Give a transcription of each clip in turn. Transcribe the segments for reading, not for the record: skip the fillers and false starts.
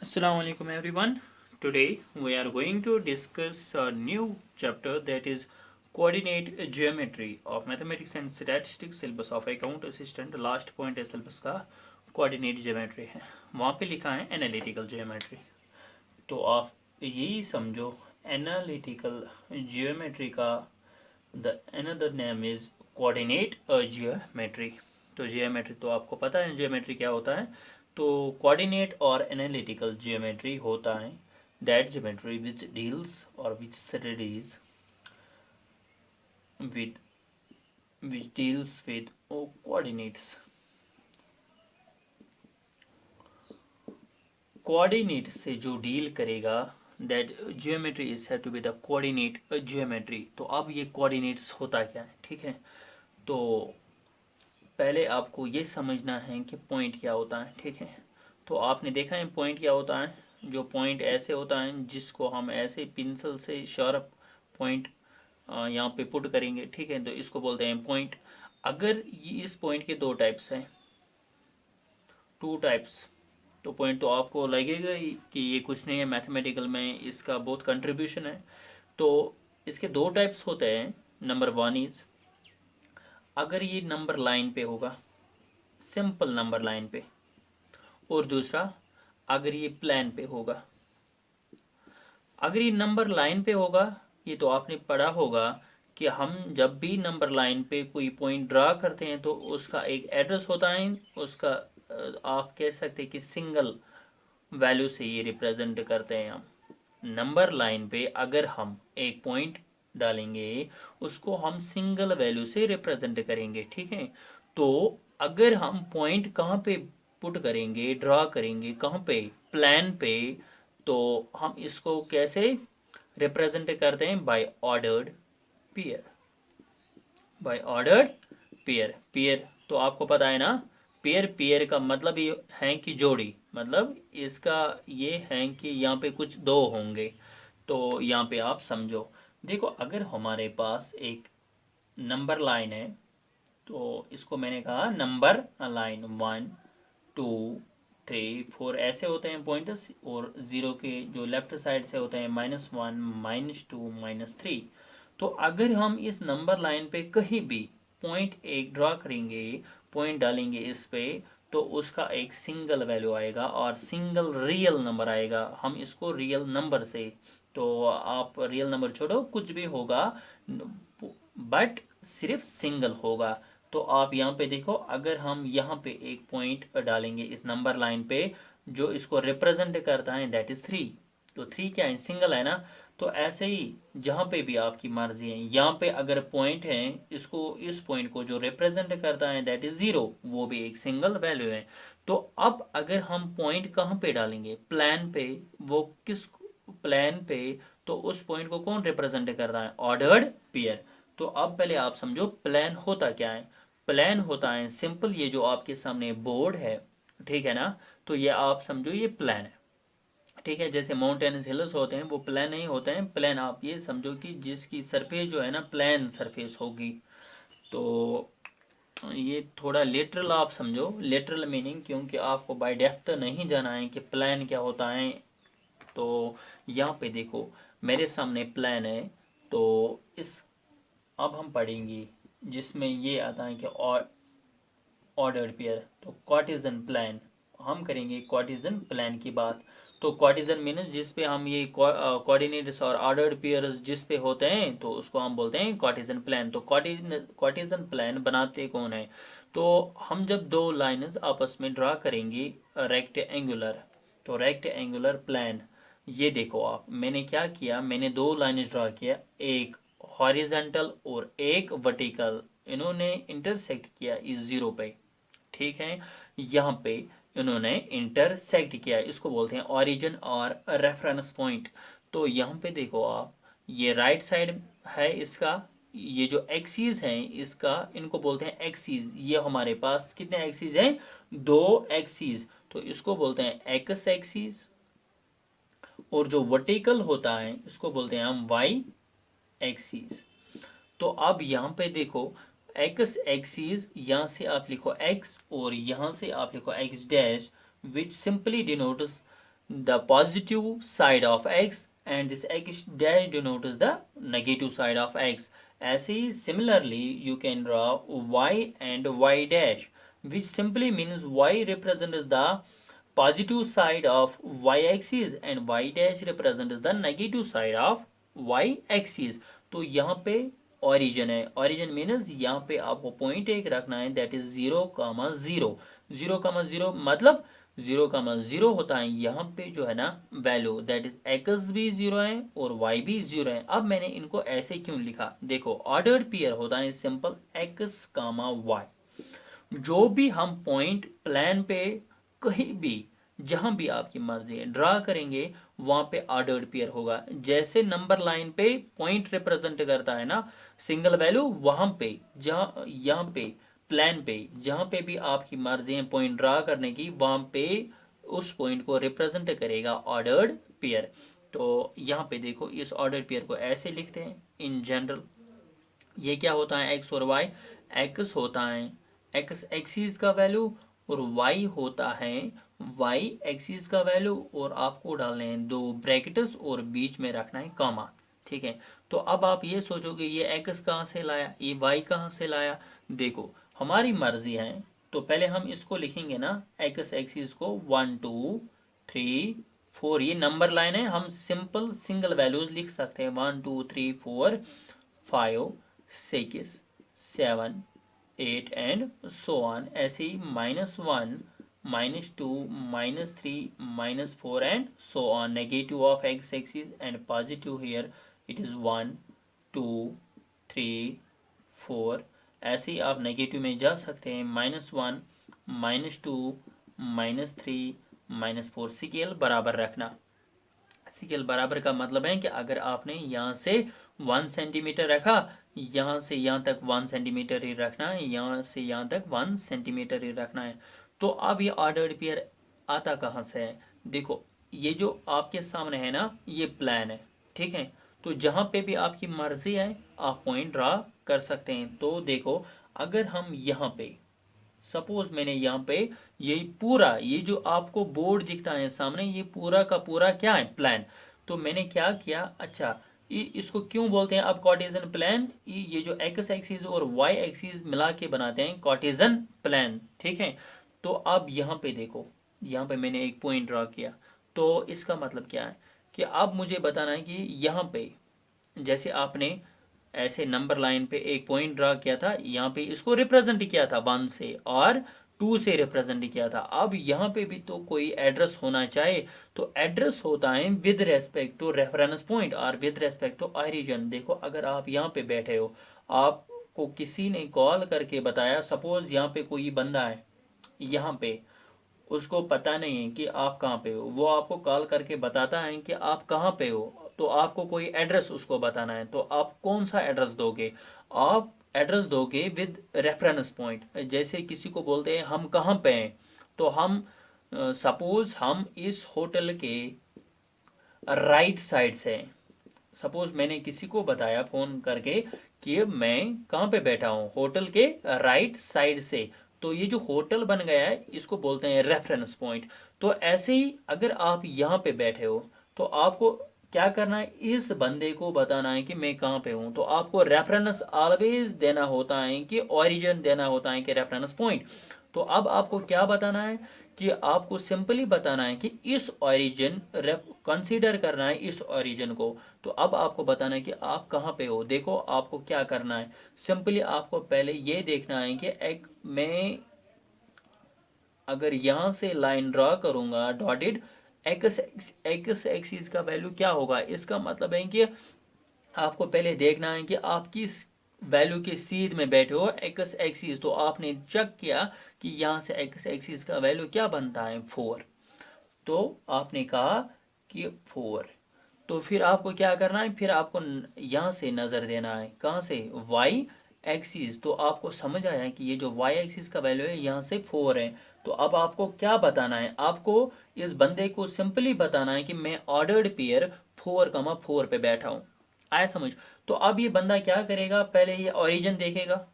Assalamu alaikum everyone. Today we are going to discuss a new chapter that is coordinate geometry of mathematics and statistics syllabus of account assistant. Last point है syllabus का coordinate geometry है. वहाँ पे लिखा है analytical geometry. तो आप यही समझो analytical geometry का the another name is coordinate geometry. तो geometry तो आपको पता है geometry क्या होता है. तो coordinate और analytical geometry होता है that geometry which deals or which studies with which deals with coordinates. Coordinate से जो डील करेगा that geometry is said to be the coordinate geometry. तो अब ये कोऑर्डिनेट्स होता क्या है, ठीक है. तो पहले आपको ये समझना है कि पॉइंट क्या होता है, ठीक है. तो आपने देखा है पॉइंट क्या होता है. जो पॉइंट ऐसे होता है जिसको हम ऐसे पेंसिल से शार्प पॉइंट यहाँ पे पुट करेंगे, ठीक है. तो इसको बोलते हैं पॉइंट. अगर ये इस पॉइंट के दो टाइप्स हैं, टू टाइप्स, तो पॉइंट तो आपको लगेगा ही कि ये कुछ नहीं है, मैथमेटिकल में इसका बहुत कंट्रीब्यूशन है. तो इसके दो टाइप्स होते हैं. नंबर वन इज अगर ये नंबर लाइन पे होगा, सिंपल नंबर लाइन पे. और दूसरा अगर ये प्लान पे होगा. अगर ये नंबर लाइन पे होगा, ये तो आपने पढ़ा होगा कि हम जब भी नंबर लाइन पे कोई पॉइंट ड्रा करते हैं तो उसका एक एड्रेस होता है. उसका आप कह सकते हैं कि सिंगल वैल्यू से ये रिप्रेजेंट करते हैं हम. नंबर लाइन पे अगर हम एक पॉइंट डालेंगे उसको हम सिंगल वैल्यू से रिप्रेजेंट करेंगे, ठीक है. तो अगर हम पॉइंट कहाँ पे पुट करेंगे, ड्रा करेंगे, कहाँ पे, प्लान पे, तो हम इसको कैसे रिप्रेजेंट करते हैं, by ordered pair. By ordered pair. Pair तो आपको पता है ना. पेयर पेयर का मतलब ये है कि जोड़ी, मतलब इसका ये है कि यहाँ पे कुछ दो होंगे. तो यहाँ पे आप समझो. देखो अगर हमारे पास एक नंबर लाइन है, तो इसको मैंने कहा नंबर लाइन. 1 2 3 4 ऐसे होते हैं पॉइंटर्स. और ज़ीरो के जो लेफ्ट साइड से होते हैं -1 -2 -3. तो अगर हम इस नंबर लाइन पे कहीं भी पॉइंट एक ड्रा करेंगे, पॉइंट डालेंगे इस पे, तो उसका एक सिंगल वैल्यू आएगा और सिंगल रियल नंबर आएगा. हम इसको रियल नंबर से, तो आप रियल नंबर छोड़ो, कुछ भी होगा बट सिर्फ सिंगल होगा. तो आप यहाँ पे देखो, अगर हम यहाँ पे एक पॉइंट डालेंगे इस नंबर लाइन पे जो इसको रिप्रेजेंट करता है दैट इज 3. तो 3 क्या है, सिंगल है ना. तो ऐसे ही जहाँ पे भी आपकी मर्जी है, यहाँ पे अगर पॉइंट है, इसको इस पॉइंट को जो रिप्रेजेंट करता है दैट इज 0, वो भी एक सिंगल वैल्यू है. तो अब अगर हम पॉइंट कहाँ पे डालेंगे, प्लान पे, वो किस प्लान पे, तो उस पॉइंट को कौन रिप्रेजेंट कर रहा है, ऑर्डर्ड पेयर. तो अब पहले आप समझो प्लान होता क्या है. प्लान होता है सिंपल, ये जो आपके सामने बोर्ड है, ठीक है ना. तो ये आप समझो ये प्लान है, ठीक है. जैसे माउंटेन्स हिल्स होते हैं वो प्लान नहीं होते हैं. प्लान आप ये समझो कि जिसकी सरफेस जो है ना, प्लान सरफेस होगी. तो ये थोड़ा लिटरल आप समझो, लिटरल मीनिंग, क्योंकि आपको बाय डेप्थ नहीं जाना है कि प्लान क्या होता है. तो यहाँ पे देखो मेरे सामने प्लान है. तो इस अब हम पढ़ेंगे जिसमें ये आता है कि ऑर्डर्ड पेयर. तो कार्टेशियन प्लान, हम करेंगे कार्टेशियन प्लान की बात. तो कार्टेशियन मीन जिस पे हम ये कोऑर्डिनेट्स और ऑर्डर्ड पेयर्स जिस पे होते हैं, तो उसको हम बोलते हैं कार्टेशियन प्लान. तो कार्टेशियन प्लान बनाते कौन है. तो हम जब दो लाइन्स आपस में ड्रा करेंगे रेक्टेंगुलर, तो रेक्टेंगुलर प्लान. ये देखो आप, मैंने क्या किया, मैंने दो लाइन ड्रा किया, एक हॉरिजेंटल और एक वर्टिकल. इन्होंने इंटरसेक्ट किया इस जीरो पे, ठीक है. यहाँ पे इन्होंने इंटरसेक्ट किया, इसको बोलते हैं ओरिजिन और रेफरेंस पॉइंट. तो यहाँ पे देखो आप, ये राइट साइड है इसका, ये जो एक्सीज हैं इसका, इनको बोलते हैं एक्सीज. ये हमारे पास कितने एक्सीज हैं, दो एक्सीज. तो इसको बोलते हैं एक्स एक्सीज. और जो वर्टिकल होता है इसको बोलते हैं हम वाई एक्सीज. तो अब यहाँ पे देखो, एक्स एक्सीज, यहाँ से आप लिखो एक्स और यहाँ से आप लिखो x dash, which simply denotes the positive side of x and this x dash denotes the negative side of x. ऐसे ही similarly you can draw y and y dash, which simply means y represents the positive side of y axis and y dash represents the negative side of y axis. तो यहाँ पे origin है, origin means यहाँ पे आपको point एक रखना है, that is 0,0. 0,0 मतलब 0,0 होता है यहाँ पे जो है ना वैल्यू, दैट इज x भी 0 है और y भी 0 है. अब मैंने इनको ऐसे क्यों लिखा, देखो ऑर्डर्ड पेयर होता है सिंपल x, y. जो भी हम पॉइंट प्लान पे कहीं भी जहां भी आपकी मर्जी है ड्रा करेंगे वहां पे ऑर्डर्ड पेयर होगा. जैसे नंबर लाइन पे पॉइंट रिप्रेजेंट करता है ना सिंगल वैल्यू, वहां पे जहां यहाँ पे प्लान पे जहां पे भी आपकी मर्जी है पॉइंट ड्रा करने की, वहां पे उस पॉइंट को रिप्रेजेंट करेगा ऑर्डर्ड पेयर. तो यहाँ पे देखो इस ऑर्डर्ड पेयर को ऐसे लिखते हैं इन जनरल. ये क्या होता है एक्स और वाई, एक्स होता है एक्स एक्सिस का वैल्यू और वाई होता है वाई एक्सिस का वैल्यू, और आपको डालने हैं दो ब्रैकेट्स और बीच में रखना है कॉमा. ठीक है. तो अब आप ये सोचोगे ये एक्स कहाँ से लाया, ये वाई कहाँ से लाया. देखो हमारी मर्जी है, तो पहले हम इसको लिखेंगे ना एक्स एक्सिस को 1 2 3 4, ये नंबर लाइन है, हम सिंपल सिंगल वैल्यूज लिख सकते हैं 1 2 3 4 5 6 7 8 एंड सो ऑन. ऐसे ही -1 -2 -3 -4 and so on. Negative of x axis and positive here it is 1 2 3 4. ऐसे ही आप नेगेटिव में जा सकते हैं -1 -2 -3 -4. स्केल बराबर रखना. स्केल बराबर का मतलब है कि अगर आपने यहाँ से 1 सेंटीमीटर रखा, यहाँ से यहाँ तक 1 सेंटीमीटर ही रखना है, यहाँ से यहाँ तक 1 सेंटीमीटर ही रखना है. तो अब ये ऑर्डर्ड पेयर आता कहाँ से है, देखो ये जो आपके सामने है ना ये प्लान है. ठीक है. तो जहाँ पे भी आपकी मर्जी है आप पॉइंट ड्रा कर सकते हैं. तो देखो अगर हम यहाँ पे सपोज मैंने यहाँ पे ये पूरा ये जो आपको बोर्ड दिखता है सामने, ये पूरा का पूरा क्या है प्लान. तो मैंने क्या किया, अच्छा इसको क्यों बोलते हैं अब कार्टेशियन प्लान, ये जो एक्स एक्सिस और वाई एक्सिस मिला के बनाते हैं कार्टेशियन प्लान. ठीक है. तो अब यहाँ पे देखो, यहाँ पे मैंने एक पॉइंट ड्रा किया, तो इसका मतलब क्या है कि अब मुझे बताना है कि यहाँ पे जैसे आपने ऐसे नंबर लाइन पे एक पॉइंट ड्रा किया था, यहाँ पे इसको रिप्रेजेंट किया था 1 से और 2 से रिप्रेजेंट किया था. अब यहाँ पे भी तो कोई एड्रेस होना चाहिए, तो एड्रेस होता है with respect to reference point और विद रेस्पेक्ट टू ओरिजिन. देखो अगर आप यहाँ पे बैठे हो, आपको किसी ने कॉल करके बताया, सपोज यहाँ पे कोई बंदा है यहाँ पे, उसको पता नहीं है कि आप कहाँ पे हो, वो आपको कॉल करके बताता है कि आप कहाँ पे हो, तो आपको कोई एड्रेस उसको बताना है, तो आप कौन सा एड्रेस दोगे, आप एड्रेस दोगे विद रेफरेंस पॉइंट. जैसे किसी को बोलते हैं हम कहाँ पे हैं, तो हम सपोज हम इस होटल के राइट साइड से हैं. सपोज मैंने किसी को बताया फ़ोन करके कि मैं कहाँ पे बैठा हूँ, होटल के राइट साइड से, तो ये जो होटल बन गया है इसको बोलते हैं रेफरेंस पॉइंट. तो ऐसे ही अगर आप यहाँ पे बैठे हो, तो आपको क्या करना है, इस बंदे को बताना है कि मैं कहाँ पे हूँ, तो आपको रेफरेंस ऑलवेज देना होता है कि ओरिजिन देना होता है कि रेफरेंस पॉइंट. तो अब आपको क्या बताना है कि आपको सिंपली बताना है कि इस ओरिजिन कंसीडर करना है इस ओरिजिन को. तो अब आपको बताना है कि आप कहाँ पे हो. देखो आपको क्या करना है, सिंपली आपको पहले ये देखना है कि एक मैं अगर यहाँ से लाइन ड्रॉ करूँगा डॉटेड, एक्स एक्स एक्सिस का वैल्यू क्या होगा, इसका मतलब है कि आपको पहले देखना है कि आप किस वैल्यू के सीध में बैठे हो एक्स एक्सिस. तो आपने चेक किया कि यहाँ से एक्स एक्सिस का वैल्यू क्या बनता है 4, तो आपने कहा कि 4. तो फिर आपको क्या करना है, फिर आपको यहाँ से नज़र देना है, कहाँ से, वाई एक्सिस. तो आपको समझ आया कि ये जो वाई एक्सिस का वैल्यू है यहाँ से 4 है. तो अब आपको क्या बताना है, आपको इस बंदे को सिंपली बताना है कि मैं ऑर्डर्ड पेयर 4,4 पे बैठा हूँ. आया समझ. तो अब ये बंदा क्या करेगा, पहले ये ओरिजिन देखेगा,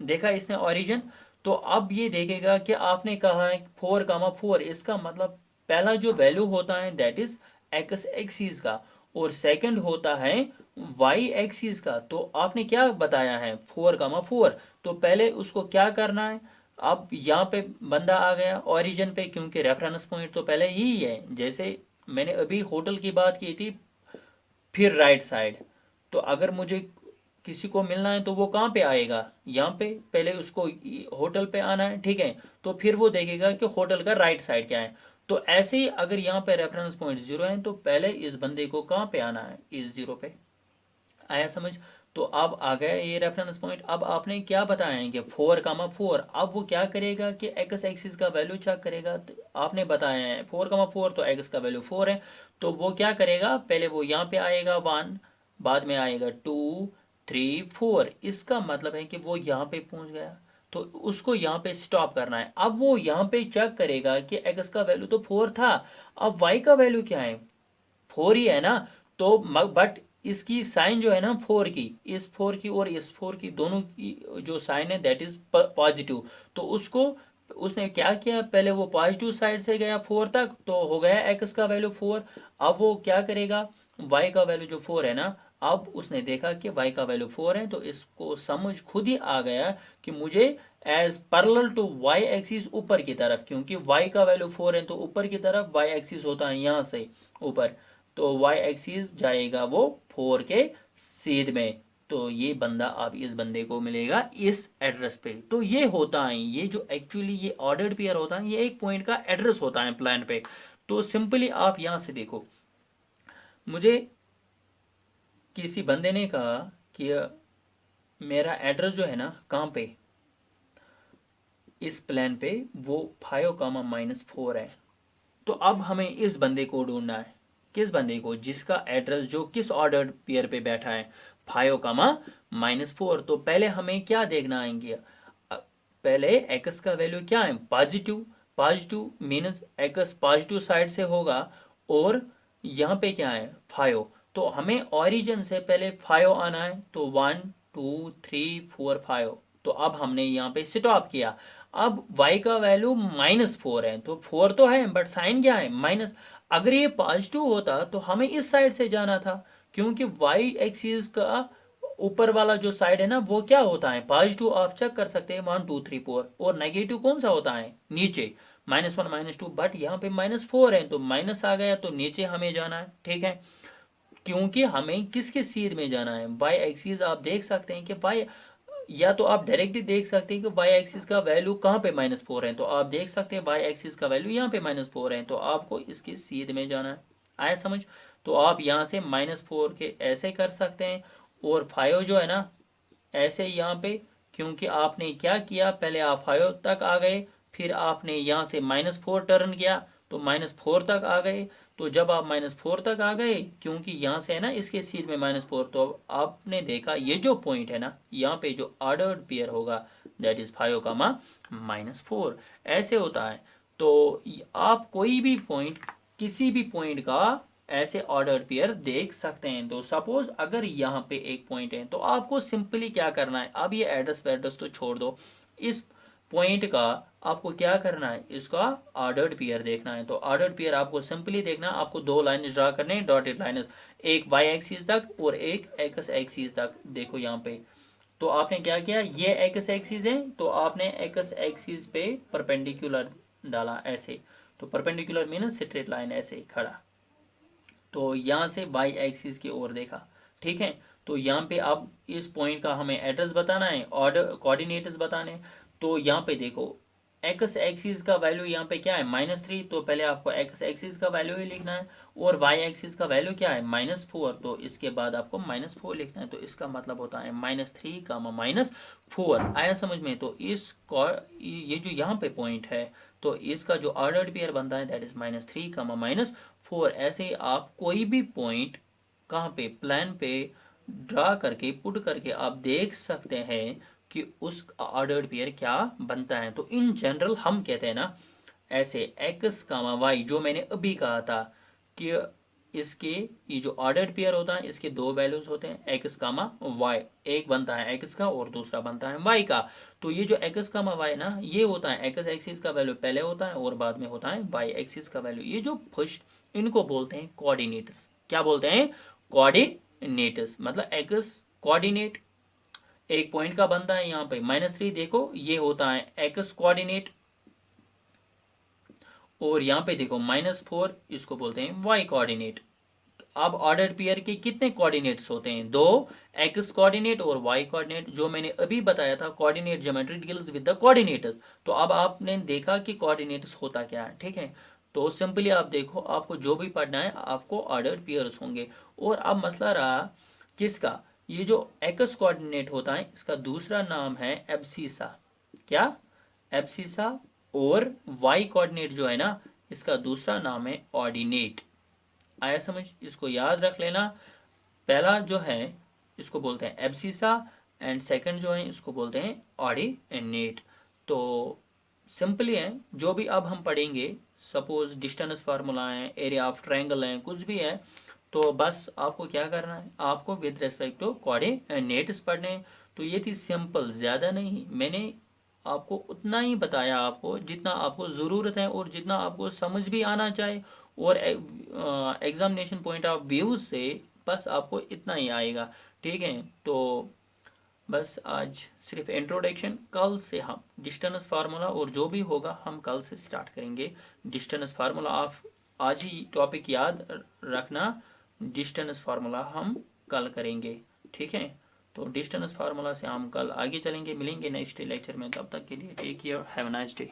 देखा इसने ओरिजिन, तो अब ये देखेगा कि आपने कहा है 4,4, इसका मतलब पहला जो वैल्यू होता है दैट इज एक्स एक्सिस का, और सेकंड होता है वाई एक्सिस का। तो आपने क्या बताया है 4,4, तो पहले उसको क्या करना है। अब यहाँ पे बंदा आ गया ओरिजिन पे, क्योंकि रेफरेंस पॉइंट तो पहले यही है, जैसे मैंने अभी होटल की बात की थी, फिर राइट साइड। तो अगर मुझे किसी को मिलना है तो वो कहाँ पे आएगा, यहाँ पे पहले उसको होटल पे आना है, ठीक है। तो फिर वो देखेगा कि होटल का राइट साइड क्या है। तो ऐसे ही अगर यहाँ पे रेफरेंस पॉइंट 0 है तो पहले इस बंदे को कहाँ पे आना है, इस 0 पे। आया समझ। तो अब आ गया ये रेफरेंस पॉइंट। अब आपने क्या बताया है कि 4,4, अब वो क्या करेगा कि एक्स एक्सिस का वैल्यू चेक करेगा। तो आपने बताया है 4,4, तो एक्स का वैल्यू 4 है, तो वो क्या करेगा, पहले वो यहाँ पे आएगा 1, बाद में आएगा 2, 3, 4। इसका मतलब है कि वो यहाँ पे पहुंच गया, तो उसको यहाँ पे स्टॉप करना है। अब वो यहाँ पे चेक करेगा कि एक्स का वैल्यू तो 4 था, अब वाई का वैल्यू क्या है, 4 ही है ना। तो बट इसकी साइन जो है ना 4 की, इस 4 की और इस 4 की दोनों की जो साइन है दैट इज पॉजिटिव। तो उसको उसने क्या किया, पहले वो पॉजिटिव साइड से गया 4 तक, तो हो गया एक्स का वैल्यू 4। अब वो क्या करेगा, वाई का वैल्यू जो 4 है ना, अब उसने देखा कि वाई का वैल्यू 4 है, तो इसको समझ खुद ही आ गया कि मुझे as parallel to Y axis ऊपर की तरफ, क्योंकि वाई का वैल्यू 4 है तो ऊपर की तरफ वाई एक्सिस होता है यहाँ से ऊपर, तो वाई एक्सिस जाएगा वो 4 के सीध में। तो ये बंदा, अब इस बंदे को मिलेगा इस एड्रेस पे। तो ये होता है, ये जो एक्चुअली ये ऑर्डर्ड पेयर होता है, ये एक पॉइंट का एड्रेस होता है प्लान पे। तो सिंपली आप यहां से देखो, मुझे किसी बंदे ने कहा कि मेरा एड्रेस जो है ना कहाँ पे, इस प्लान पे वो 5,-4 है। तो अब हमें इस बंदे को ढूंढना है, किस बंदे को, जिसका एड्रेस जो किस ऑर्डर्ड पेयर पे बैठा है, 5,-4। तो पहले हमें क्या देखना आएंगे, पहले एक्स का वैल्यू क्या है, positive. Positive means x positive side से होगा, और यहाँ पे क्या है 5। तो हमें ओरिजिन से पहले 5 आना है, तो 1, 2, 3, 4, 5। तो अब हमने यहाँ पे स्टॉप किया। अब y का वैल्यू -4 है, तो 4 तो है बट साइन क्या है माइनस। अगर ये पॉजिटिव होता तो हमें इस साइड से जाना था, क्योंकि y एक्सिस का ऊपर वाला जो साइड है ना वो क्या होता है पॉजिटिव। आप चेक कर सकते हैं 1, 2, 3, 4, और नेगेटिव कौन सा होता है नीचे, -1, -2। बट यहाँ पे -4 है तो माइनस आ गया, तो नीचे हमें जाना है, ठीक है। क्योंकि हमें किसके सीध में जाना है, वाई एक्सिस। आप देख सकते हैं कि वाई, या तो आप डायरेक्टली देख सकते हैं कि वाई एक्सिस का वैल्यू कहाँ पे -4 है, तो आप देख सकते हैं वाई एक्सिस का वैल्यू यहाँ पे -4 है, तो आपको इसके सीध में जाना है। आया समझ। तो आप यहाँ से -4 के ऐसे कर सकते हैं, और 5 जो है ना ऐसे यहाँ पे, क्योंकि आपने क्या किया, पहले आप 5 तक आ गए, फिर आपने यहाँ से -4 टर्न किया, तो -4 तक आ गए। तो जब आप -4 तक आ गए, क्योंकि यहाँ से है ना इसके सीध में -4, तो आपने देखा ये जो पॉइंट है ना यहाँ पे जो ऑर्डर्ड पेयर होगा दैट इज 5, -4 ऐसे होता है। तो आप कोई भी पॉइंट, किसी भी पॉइंट का ऐसे ऑर्डर पेयर देख सकते हैं। तो सपोज अगर यहाँ पे एक पॉइंट है, तो आपको सिंपली क्या करना है, अब ये एड्रेस वेड्रेस तो छोड़ दो, इस पॉइंट का आपको क्या करना है, इसका ऑर्डर्ड पेयर देखना है। तो ऑर्डर्ड पेयर आपको सिंपली देखना, आपको दो लाइन ड्रा करने हैं, डॉटेड लाइन, एक वाई एक्सिस तक और एक एक्स एक्सिस तक। देखो यहाँ पे, तो आपने क्या किया, ये एक्स एक्सिस है तो आपने एक्स एक्सिस पे परपेंडिकुलर डाला ऐसे। तो परपेंडिकुलर मीन्स स्ट्रेट लाइन ऐसे खड़ा, तो यहाँ से वाई एक्सिस की ओर देखा, ठीक है। तो यहाँ पे अब इस पॉइंट का हमें एड्रेस बताना है, ऑर्डर कोऑर्डिनेट्स बताने। तो यहाँ पे देखो एक्स एक्सिस का वैल्यू यहाँ पे क्या है -3, तो पहले आपको एक्स एक्सिस का वैल्यू ही लिखना है, और वाई एक्सिस का वैल्यू क्या है -4, तो इसके बाद आपको -4 लिखना है। तो इसका मतलब होता है -3, -4। आया समझ में। तो इस ये जो यहाँ पे पॉइंट है, तो इसका जो ऑर्डर्ड पेयर बनता है दैट इज -3, -4। ऐसे ही आप कोई भी पॉइंट कहाँ पे प्लान पे ड्रा करके पुट करके आप देख सकते हैं कि उस ऑर्डर्ड पेयर क्या बनता है। तो इन जनरल हम कहते हैं ना ऐसे x, y, जो मैंने अभी कहा था कि इसके ये जो ऑर्डर्ड पेयर होता है इसके दो वैल्यूज होते हैं एक्स कामा वाई, एक बनता है एक्स का और दूसरा बनता है वाई का। तो ये जो एक्स कामा वाई ना ये होता है एक्स एक्सिस का वैल्यू पहले होता है और बाद में होता है वाई एक्सिस का वैल्यू। ये जो फर्स्ट इनको बोलते हैं कोऑर्डिनेट्स। क्या बोलते हैं? कोऑर्डिनेट्स। मतलब एक्स कोऑर्डिनेट एक पॉइंट का बनता है यहाँ पे -3, देखो ये होता है एक्स कोऑर्डिनेट, और यहाँ पे देखो -4 इसको बोलते हैं वाई कोऑर्डिनेट। अब ऑर्डर्ड पेयर के कितने कोऑर्डिनेट्स होते हैं? दो, एक्स कोऑर्डिनेट और वाई कोऑर्डिनेट। जो मैंने अभी बताया था coordinate geometry deals with the coordinators. तो अब आपने देखा कि कोऑर्डिनेट्स होता क्या है, ठीक है। तो सिंपली आप देखो, आपको जो भी पढ़ना है आपको ऑर्डर्ड पेयर्स होंगे। और अब मसला रहा किसका? ये जो एक्स कोऑर्डिनेट होता है इसका दूसरा नाम है एब्सिसा। क्या? एब्सिसा। और वाई कोऑर्डिनेट जो है ना इसका दूसरा नाम है ऑर्डिनेट। आया समझ? इसको याद रख लेना। पहला जो है इसको बोलते हैं एब्सिसा एंड सेकंड जो है इसको बोलते हैं ऑर्डिनेट। तो सिंपली है जो भी अब हम पढ़ेंगे, सपोज डिस्टेंस फार्मूला है, एरिया ऑफ ट्रायंगल है, कुछ भी है, तो बस आपको क्या करना है, आपको विद रेस्पेक्ट टू कोऑर्डिनेट्स पढ़ने हैं। तो ये थी सिंपल, ज़्यादा नहीं, मैंने आपको उतना ही बताया आपको जितना आपको ज़रूरत है और जितना आपको समझ भी आना चाहिए। और एग्जामिनेशन पॉइंट ऑफ व्यू से बस आपको इतना ही आएगा, ठीक है। तो बस आज सिर्फ इंट्रोडक्शन, कल से हम डिस्टेंस फार्मूला और जो भी होगा हम कल से स्टार्ट करेंगे। डिस्टेंस फार्मूला आप आज ही टॉपिक याद रखना, डिस्टेंस फार्मूला हम कल करेंगे, ठीक है। तो डिस्टेंस फार्मूला से हम कल आगे चलेंगे, मिलेंगे नेक्स्ट लेक्चर में। तब तक के लिए take care, have a nice day.